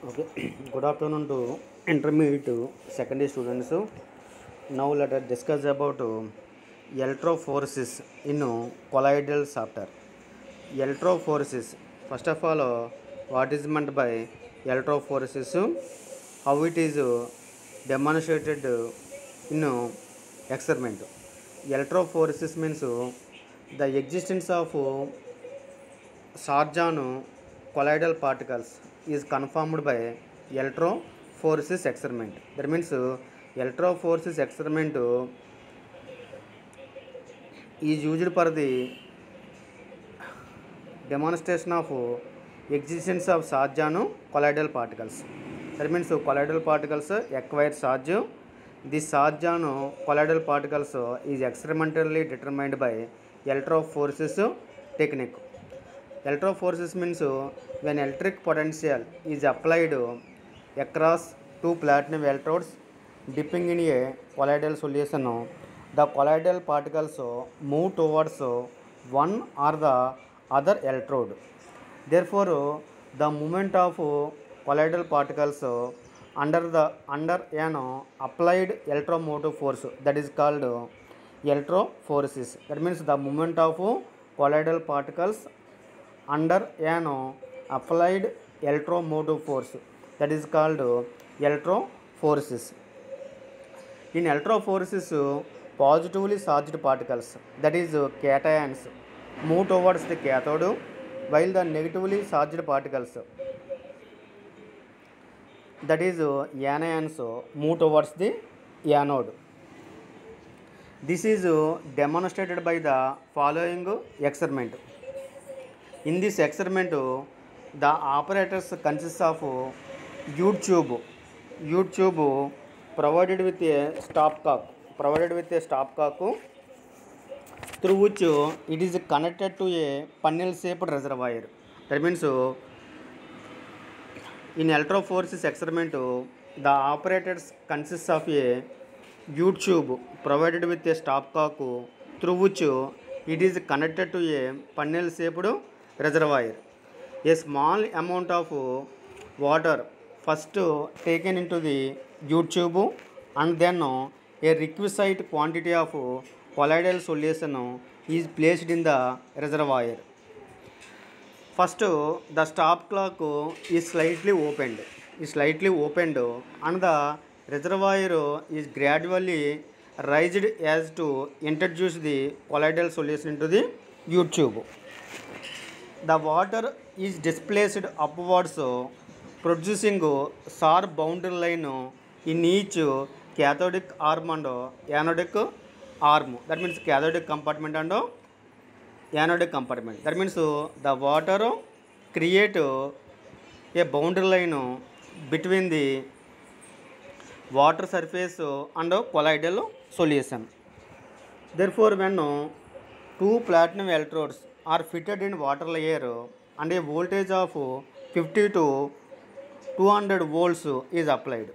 Okay, good afternoon to intermediate secondary students. Now let us discuss about electrophorese in colloidal chapter. Electrophorese. First of all, what is meant by electrophoresis? How it is demonstrated in experiment. Electrophoresis means the existence of charge on colloidal particles is confirmed by electrophoresis experiment. That means electrophoresis experiment is used for the demonstration of existence of charge on colloidal particles. That means colloidal particles acquire charge. This charge on colloidal particles is experimentally determined by electrophoresis technique. Electrophoresis means when electric potential is applied across two platinum electrodes dipping in a colloidal solution, the colloidal particles move towards one or the other electrode. Therefore, the movement of colloidal particles under an applied electromotive force, that is called electrophoresis. That means the movement of colloidal particles under an applied electromotive force, that is called electrophoresis. In electrophoresis, positively charged particles, that is cations, move towards the cathode, while the negatively charged particles, that is anions, move towards the anode. This is demonstrated by the following experiment. In this experiment, the apparatus consists of U-tube provided with a stopcock, through which it is connected to a funnel-shaped reservoir. That means in electrophoresis experiment, the apparatus consists of a U-tube provided with a stopcock, through which it is connected to a funnel-shaped reservoir. A small amount of water first taken into the U-tube and then a requisite quantity of colloidal solution is placed in the reservoir. First, the stopcock is slightly opened, and the reservoir is gradually raised as to introduce the colloidal solution into the U-tube. The water is displaced upwards, producing sharp boundary line in each cathodic arm and anodic arm. That means cathodic compartment and anodic compartment. That means the water create a boundary line between the water surface and colloidal solution. Therefore, when two platinum electrodes are fitted in water layer and a voltage of 50 to 200 volts is applied.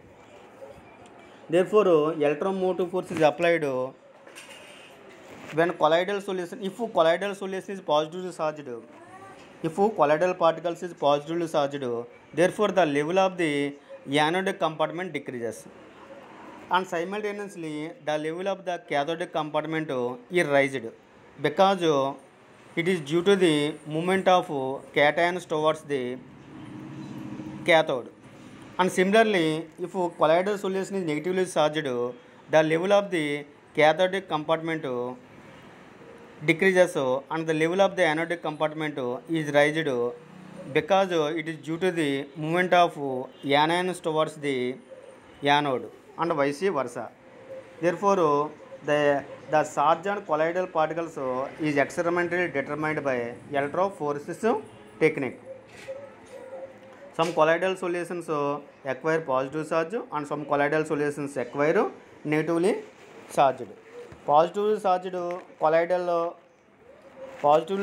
Therefore, electromotive force is applied when colloidal solution, if colloidal solution is positively charged, if colloidal particles is positively charged, therefore the level of the anodic compartment decreases, and simultaneously the level of the cathodic compartment is raised, because it is due to the movement of cations towards the cathode. And similarly, if colloidal solution is negatively charged, the level of the cathodic compartment decreases and the level of the anodic compartment is raised, because it is due to the movement of anions towards the anode and vice versa. Therefore, the charge on colloidal particles is experimentally determined by electrophoresis technique. Some colloidal solutions acquire positive charge and some colloidal solutions acquire negatively charged. Positively charged colloidal positively